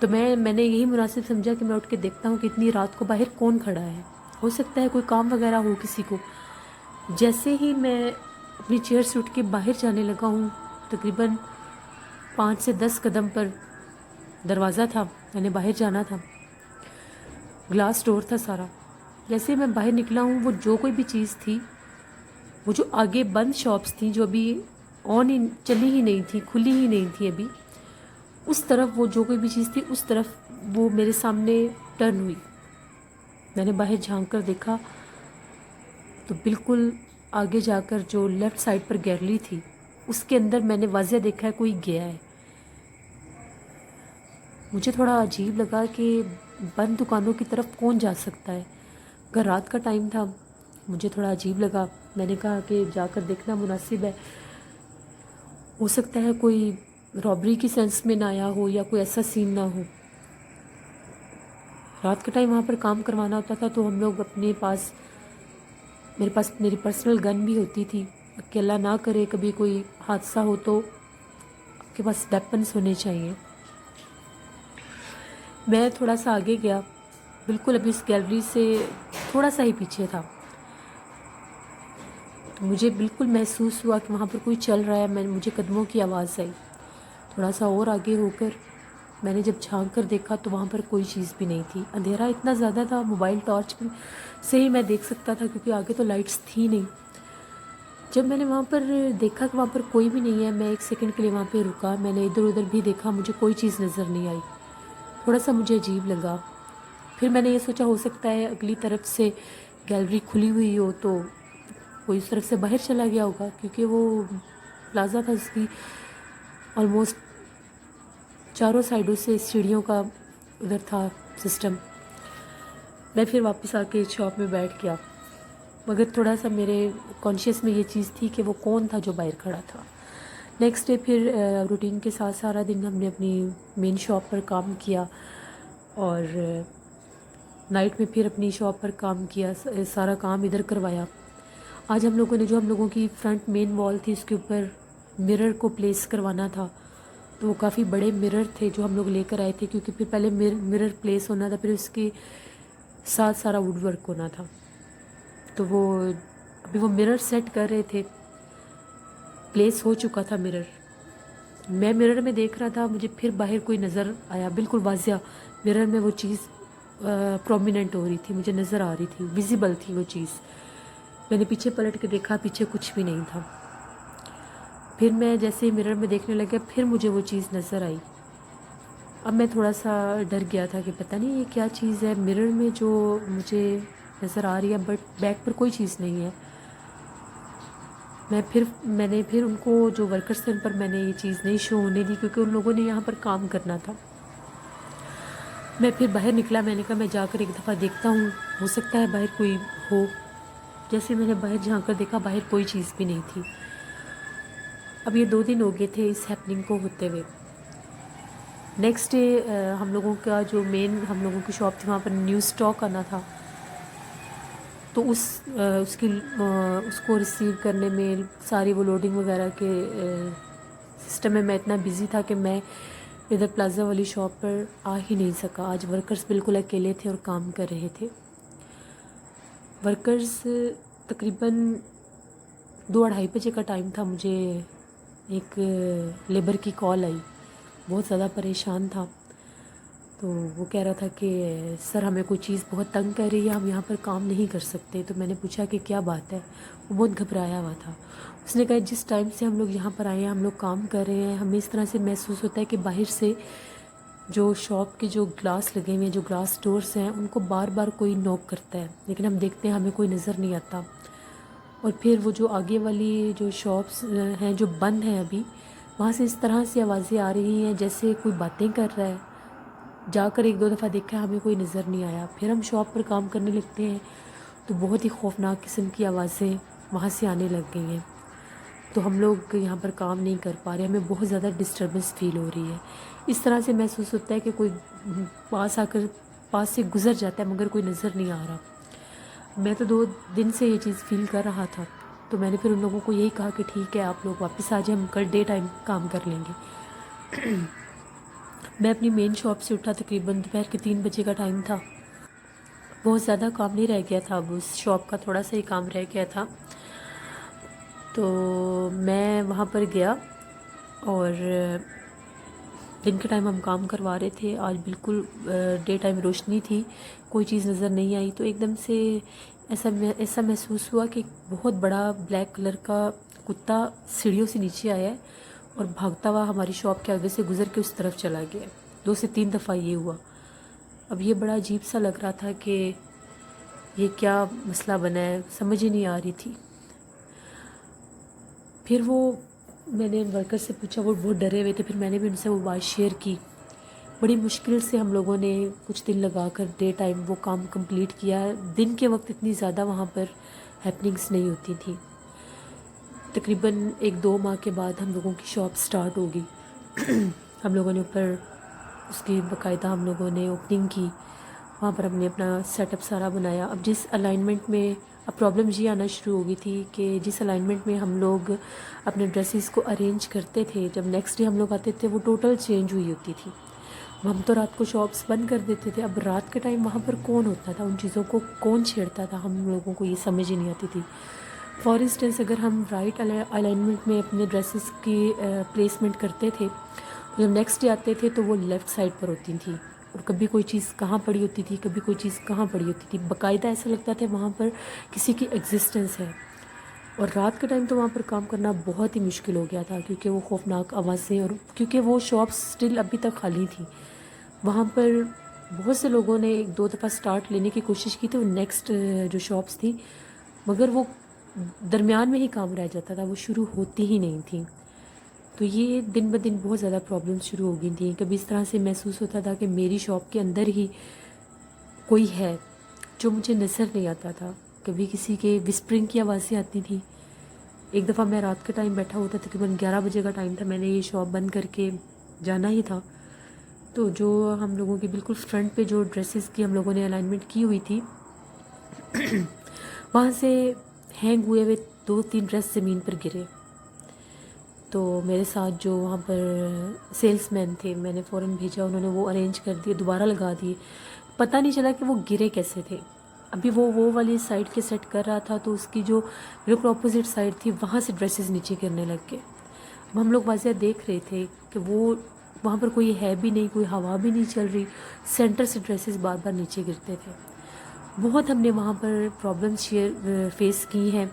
تو میں نے یہی مناسب سمجھا کہ میں اٹھ کے دیکھتا ہوں کہ اتنی رات کو باہر کون کھڑا ہے، ہو سکتا ہے کوئی کام وغیرہ ہو کسی کو۔ جیسے ہی میں اپنی چیئر سے اٹھ کے باہر جانے لگا ہوں، تقریباً 5 سے 10 قدم پر دروازہ تھا، میں نے باہر جانا تھا، گلاس ڈور تھا سارا۔ جیسے میں باہر نکلا ہوں، وہ جو کوئی بھی چیز تھی، وہ جو آگے بند شاپس تھیں جو ابھی چلی ہی نہیں تھی، کھلی ہی نہیں تھی ابھی، اس طرف وہ جو کوئی بھی چیز تھی اس طرف وہ میرے سامنے ٹرن ہوئی۔ میں نے باہر جھانک کر دیکھا تو بالکل آگے جا کر جو لیفٹ سائڈ پر گیلری تھی اس کے اندر میں نے واضح دیکھا ہے کوئی گیا ہے۔ مجھے تھوڑا عجیب لگا کہ بند دکانوں کی طرف کون جا سکتا ہے، اگر رات کا ٹائم تھا، مجھے تھوڑا عجیب لگا۔ میں نے کہا کہ جا کر دیکھنا مناسب ہے، ہو سکتا ہے کوئی رابری کی سینس میں نہ آیا ہو یا کوئی ایسا سین نہ ہو۔ رات کے ٹائم وہاں پر کام کروانا ہوتا تھا تو ہم لوگ میرے پاس میری پرسنل گن بھی ہوتی تھی کہ اللہ نہ کرے کبھی کوئی حادثہ ہو تو آپ کے پاس ویپنس ہونے چاہیے۔ میں تھوڑا سا آگے گیا، بالکل ابھی اس گیلری سے تھوڑا سا ہی پیچھے تھا، تو مجھے بالکل محسوس ہوا کہ وہاں پر کوئی چل رہا ہے۔ مجھے قدموں کی آواز آئی، تھوڑا سا اور آگے ہو کر میں نے جب جھانک کر دیکھا تو وہاں پر کوئی چیز بھی نہیں تھی، اندھیرا اتنا زیادہ تھا، موبائل ٹارچ سے ہی میں دیکھ سکتا تھا کیونکہ آگے تو لائٹس تھی نہیں۔ جب میں نے وہاں پر دیکھا کہ وہاں پر کوئی بھی نہیں ہے، میں 1 سیکنڈ کے لیے وہاں پہ رکا، میں نے ادھر ادھر بھی دیکھا، مجھے کوئی چیز نظر نہیں آئی، تھوڑا سا مجھے عجیب لگا۔ پھر میں نے یہ سوچا ہو سکتا ہے اگلی طرف سے گیلری کھلی ہوئی ہو تو کوئی اس طرف سے باہر چلا گیا ہوگا، کیونکہ وہ پلازا تھا، اس کی آلموسٹ چاروں سائڈوں سے سیڑھیوں کا ادھر تھا سسٹم۔ میں پھر واپس آ کے شاپ میں بیٹھ گیا، مگر تھوڑا سا میرے کانشیس میں یہ چیز تھی کہ وہ کون تھا جو باہر کھڑا تھا۔ نیکسٹ ڈے پھر روٹین کے ساتھ سارا دن ہم نے اپنی مین شاپ پر کام کیا اور نائٹ میں پھر اپنی شاپ پر کام کیا، سارا کام ادھر کروایا۔ آج ہم لوگوں کی فرنٹ مین وال تھی اس کے اوپر مرر کو پلیس کروانا تھا، تو وہ کافی بڑے مرر تھے جو ہم لوگ لے کر آئے تھے، کیونکہ پھر پہلے مرر پلیس ہونا تھا، پھر اس کے ساتھ سارا ووڈ ورک ہونا تھا، تو ابھی وہ مرر سیٹ کر رہے تھے، پلیس ہو چکا تھا مرر۔ میں مرر میں دیکھ رہا تھا، مجھے پھر باہر کوئی نظر آیا، بالکل واضح مرر میں وہ چیز پرومیننٹ ہو رہی تھی، مجھے نظر آ رہی تھی، ویزیبل تھی وہ چیز۔ میں نے پیچھے پلٹ کے دیکھا، پیچھے کچھ بھی نہیں تھا۔ پھر میں جیسے ہی مرر میں دیکھنے لگا پھر مجھے وہ چیز نظر آئی۔ اب میں تھوڑا سا ڈر گیا تھا کہ پتہ نہیں یہ کیا چیز ہے مرر میں جو مجھے نظر آ رہی ہے، بٹ بیک پر کوئی چیز نہیں ہے۔ میں نے پھر ان کو جو ورکرز تھے ان پر میں نے یہ چیز نہیں شو ہونے دی، کیونکہ ان لوگوں نے یہاں پر کام کرنا تھا۔ میں پھر باہر نکلا، میں نے کہا میں جا کر ایک دفعہ دیکھتا ہوں، ہو سکتا ہے باہر کوئی ہو۔ جیسے میں نے باہر جھانک کر دیکھا، باہر کوئی چیز بھی نہیں تھی۔ اب یہ 2 دن ہو گئے تھے اس ہیپننگ کو ہوتے ہوئے۔ نیکسٹ ڈے ہم لوگوں کا جو مین ہم لوگوں کی شاپ تھی وہاں پر نیو اسٹاک آنا تھا، تو اس کو ریسیو کرنے میں ساری وہ لوڈنگ وغیرہ کے سسٹم میں اتنا بزی تھا کہ میں ادھر پلازا والی شاپ پر آ ہی نہیں سکا۔ آج ورکرز بالکل اکیلے تھے اور کام کر رہے تھے۔ ورکرز تقریباً 2-2:30 بجے کا ٹائم تھا، مجھے ایک لیبر کی کال آئی، بہت زیادہ پریشان تھا، تو وہ کہہ رہا تھا کہ سر ہمیں کوئی چیز بہت تنگ کر رہی ہے، ہم یہاں پر کام نہیں کر سکتے۔ تو میں نے پوچھا کہ کیا بات ہے، وہ بہت گھبرایا ہوا تھا۔ اس نے کہا جس ٹائم سے ہم لوگ یہاں پر آئے ہیں ہم لوگ کام کر رہے ہیں، ہمیں اس طرح سے محسوس ہوتا ہے کہ باہر سے جو شاپ کے جو گلاس لگے ہوئے ہیں، جو گلاس ڈورز ہیں، ان کو بار بار کوئی نوک کرتا ہے، لیکن ہم دیکھتے ہیں ہمیں کوئی نظر نہیں آتا۔ اور پھر وہ جو آگے والی جو شاپس ہیں جو بند ہیں ابھی، وہاں سے اس طرح سے آوازیں آ رہی ہیں جیسے کوئی باتیں کر رہا ہے۔ جا کر 1-2 دفعہ دیکھا، ہمیں کوئی نظر نہیں آیا۔ پھر ہم شاپ پر کام کرنے لگتے ہیں تو بہت ہی خوفناک قسم کی آوازیں وہاں سے آنے لگ گئی ہیں، تو ہم لوگ یہاں پر کام نہیں کر پا رہے، ہمیں بہت زیادہ ڈسٹربنس فیل ہو رہی ہے۔ اس طرح سے محسوس ہوتا ہے کہ کوئی پاس سے گزر جاتا ہے مگر کوئی نظر نہیں آ رہا۔ میں تو 2 دن سے یہ چیز فیل کر رہا تھا، تو میں نے پھر ان لوگوں کو یہی کہا کہ ٹھیک ہے آپ لوگ واپس آ جائیں، ہم کل ڈے ٹائم کام کر لیں گے۔ میں اپنی مین شاپ سے اٹھا تقریباً دوپہر کے 3 بجے کا ٹائم تھا. بہت زیادہ کام نہیں رہ گیا تھا، اب اس شاپ کا تھوڑا سا ہی کام رہ گیا تھا. تو میں وہاں پر گیا اور دن کے ٹائم ہم کام کروا رہے تھے. آج بالکل ڈے ٹائم روشنی تھی، کوئی چیز نظر نہیں آئی. تو ایک دم سے ایسا محسوس ہوا کہ بہت بڑا بلیک کلر کا کتا سیڑھیوں سے نیچے آیا ہے اور بھاگتا ہوا ہماری شاپ کے آگے سے گزر کے اس طرف چلا گیا. 2 سے 3 دفعہ یہ ہوا. اب یہ بڑا عجیب سا لگ رہا تھا کہ یہ کیا مسئلہ بنا ہے، سمجھ ہی نہیں آ رہی تھی. پھر میں نے ورکر سے پوچھا، وہ بہت ڈرے ہوئے تھے. پھر میں نے بھی ان سے وہ بات شیئر کی. بڑی مشکل سے ہم لوگوں نے کچھ دن لگا کر ڈے ٹائم وہ کام کمپلیٹ کیا. دن کے وقت اتنی زیادہ وہاں پر ہیپننگس نہیں ہوتی تھیں. تقریباً 1-2 ماہ کے بعد ہم لوگوں کی شاپ سٹارٹ ہوگی. ہم لوگوں نے اوپر اس کی باقاعدہ ہم لوگوں نے اوپننگ کی. وہاں پر ہم نے اپنا سیٹ اپ سارا بنایا. اب جس الائنمنٹ میں اب پرابلم یہ آنا شروع ہو گئی تھی کہ جس الائنمنٹ میں ہم لوگ اپنے ڈریسز کو ارینج کرتے تھے، جب نیکسٹ ڈے ہم لوگ آتے تھے وہ ٹوٹل چینج ہوئی ہوتی تھی. ہم تو رات کو شاپس بند کر دیتے تھے. اب رات کے ٹائم وہاں پر کون ہوتا تھا، ان چیزوں کو کون چھیڑتا تھا، ہم لوگوں کو یہ سمجھ ہی نہیں آتی تھی. فار انسٹنس اگر ہم رائٹ الائنمنٹ میں اپنے ڈریسز کی پلیسمنٹ کرتے تھے، جب نیکسٹ ڈے آتے تھے تو وہ لیفٹ سائڈ پر ہوتی تھیں. اور کبھی کوئی چیز کہاں پڑی ہوتی تھی، کبھی کوئی چیز کہاں پڑی ہوتی تھی. باقاعدہ ایسا لگتا تھا وہاں پر کسی کی ایگزسٹنس ہے. اور رات کے ٹائم تو وہاں پر کام کرنا بہت ہی مشکل ہو گیا تھا، کیونکہ وہ خوفناک آوازیں، اور کیونکہ وہ شاپس سٹل ابھی تک خالی تھیں. وہاں پر بہت سے لوگوں نے 1-2 دفعہ سٹارٹ لینے کی کوشش کی تھی وہ نیکسٹ جو شاپس تھیں، مگر وہ درمیان میں ہی کام رہ جاتا تھا، وہ شروع ہوتی ہی نہیں تھیں. تو یہ دن بہ دن بہت زیادہ پرابلم شروع ہو گئی تھیں. کبھی اس طرح سے محسوس ہوتا تھا کہ میری شاپ کے اندر ہی کوئی ہے جو مجھے نظر نہیں آتا تھا. کبھی کسی کے وسپرنگ کی آوازیں آتی تھیں. ایک دفعہ میں رات کا ٹائم بیٹھا ہوا تھا، تقریباً 11 بجے کا ٹائم تھا، میں نے یہ شاپ بند کر کے جانا ہی تھا. تو جو ہم لوگوں کی بالکل فرنٹ پہ جو ڈریسز کی ہم لوگوں نے الائنمنٹ کی ہوئی تھی، وہاں سے ہینگ ہوئے 2-3 ڈریس زمین پر گرے. تو میرے ساتھ جو وہاں پر سیلس مین تھے، میں نے فوراً بھیجا، انہوں نے وہ ارینج کر دیے، دوبارہ لگا دیے. پتہ نہیں چلا کہ وہ گرے کیسے تھے. ابھی وہ والی سائڈ کے سیٹ کر رہا تھا تو اس کی جو بالکل اپوزٹ سائڈ تھی وہاں سے ڈریسز نیچے گرنے لگ گئے. اب ہم لوگ واضح دیکھ رہے تھے کہ وہ وہاں پر کوئی ہے بھی نہیں، کوئی ہوا بھی نہیں چل رہی، سینٹر سے ڈریسز بار بار نیچے گرتے تھے. بہت ہم نے وہاں پر پرابلمس فیس کی ہیں.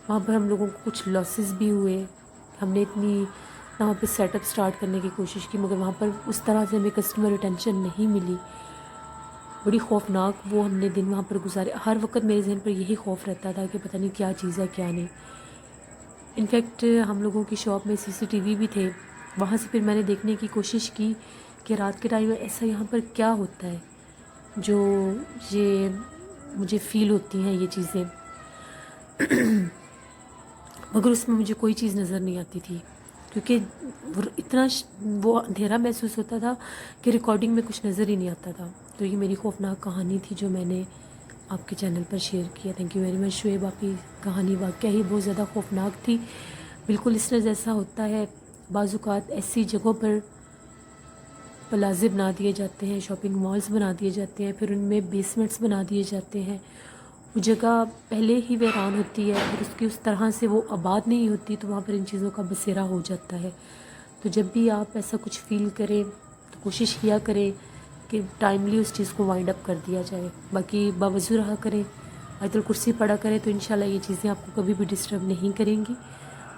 وہاں پر ہم لوگوں کو کچھ لاسز بھی ہوئے. ہم نے اتنی وہاں پہ سیٹ اپ سٹارٹ کرنے کی کوشش کی، مگر وہاں پر اس طرح سے ہمیں کسٹمر اٹینشن نہیں ملی. بڑی خوفناک وہ ہم نے دن وہاں پر گزارے. ہر وقت میرے ذہن پر یہی خوف رہتا تھا کہ پتہ نہیں کیا چیز ہے کیا نہیں. انفیکٹ ہم لوگوں کی شاپ میں CCTV بھی تھے. وہاں سے پھر میں نے دیکھنے کی کوشش کی کہ رات کے ٹائم میں ایسا یہاں پر کیا ہوتا ہے جو یہ مجھے فیل ہوتی ہیں یہ چیزیں. مگر اس میں مجھے کوئی چیز نظر نہیں آتی تھی، کیونکہ اتنا وہ اندھیرا محسوس ہوتا تھا کہ ریکارڈنگ میں کچھ نظر ہی نہیں آتا تھا. تو یہ میری خوفناک کہانی تھی جو میں نے آپ کے چینل پر شیئر کیا. تھینک یو ویری مچ شعیب. آپ کی کہانی واقعہ ہی بہت زیادہ خوفناک تھی. بالکل اس طرح جیسا ہوتا ہے بعض اوقات ایسی جگہوں پر پلازے بنا دیے جاتے ہیں، شاپنگ مالز بنا دیے جاتے ہیں، پھر ان میں بیسمنٹس بنا دیے جاتے ہیں. وہ جگہ پہلے ہی ویران ہوتی ہے، پھر اس کی اس طرح سے وہ آباد نہیں ہوتی، تو وہاں پر ان چیزوں کا بسیرا ہو جاتا ہے. تو جب بھی آپ ایسا کچھ فیل کریں تو کوشش کیا کریں کہ ٹائملی اس چیز کو وائنڈ اپ کر دیا جائے. باقی باوضو رہا کریں، آیت الکرسی پڑھا کریں، تو انشاءاللہ یہ چیزیں آپ کو کبھی بھی ڈسٹرب نہیں کریں گی.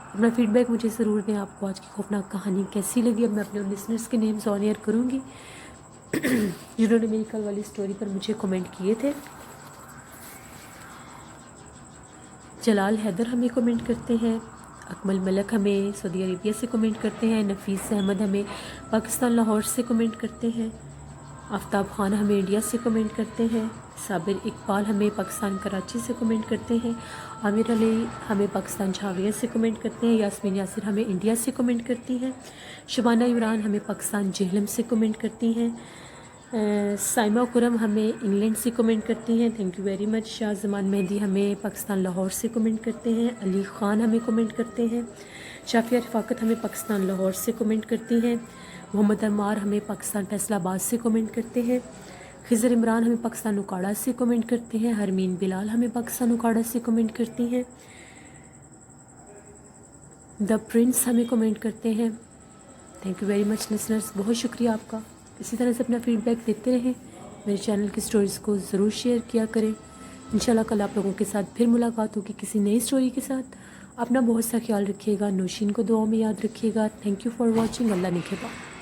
اپنا فیڈ بیک مجھے ضرور دیں. آپ کو آج کی خوفناک کہانی کیسی لگی؟ اب میں اپنے لسنرس کے نیمز آن ایئر کروں گی جنہوں نے میری کل والی سٹوری پر مجھے کمنٹ کیے تھے. جلال حیدر ہمیں کمنٹ کرتے ہیں، اکمل ملک ہمیں سعودی عربیہ سے کمنٹ کرتے ہیں، نفیس احمد ہمیں پاکستان لاہور سے کمنٹ کرتے ہیں، آفتاب خان ہمیں انڈیا سے کمنٹ کرتے ہیں، صابر اقبال ہمیں پاکستان کراچی سے کمنٹ کرتے ہیں، عامر علی ہمیں پاکستان جھاویہ سے کمنٹ کرتے ہیں، یاسمین یاسر ہمیں انڈیا سے کمنٹ کرتی ہیں، شبانہ عمران ہمیں پاکستان جہلم سے کمنٹ کرتی ہیں، سائمہ کرم ہمیں انگلینڈ سے کمنٹ کرتی ہیں. Thank you very much. Shah Zaman Mehdi ہمیں پاکستان لاہور سے کمنٹ کرتے ہیں، علی خان ہمیں کمنٹ کرتے ہیں، شافیہ رفاقت ہمیں پاکستان لاہور سے کمنٹ کرتی ہیں، محمد عمار ہمیں پاکستان فیصل آباد سے کمنٹ کرتے ہیں. خضر عمران ہمیں پاکستان اکاڑا سے کمنٹ کرتے ہیں. حرمین بلال ہمیں پاکستان اکاڑا سے کمنٹ کرتی ہیں. دا پرنس ہمیں کمنٹ کرتے ہیں. Thank you very much listeners, بہت شکریہ آپ کا. اسی طرح سے اپنا فیڈ بیک دیتے رہیں. میرے چینل کی سٹوریز کو ضرور شیئر کیا کریں. انشاءاللہ کل آپ لوگوں کے ساتھ پھر ملاقات ہوگی کسی نئی سٹوری کے ساتھ. اپنا بہت سا خیال رکھیے گا. نوشین کو دعاؤں میں یاد رکھیے گا. Thank you for watching. اللہ نگہبان.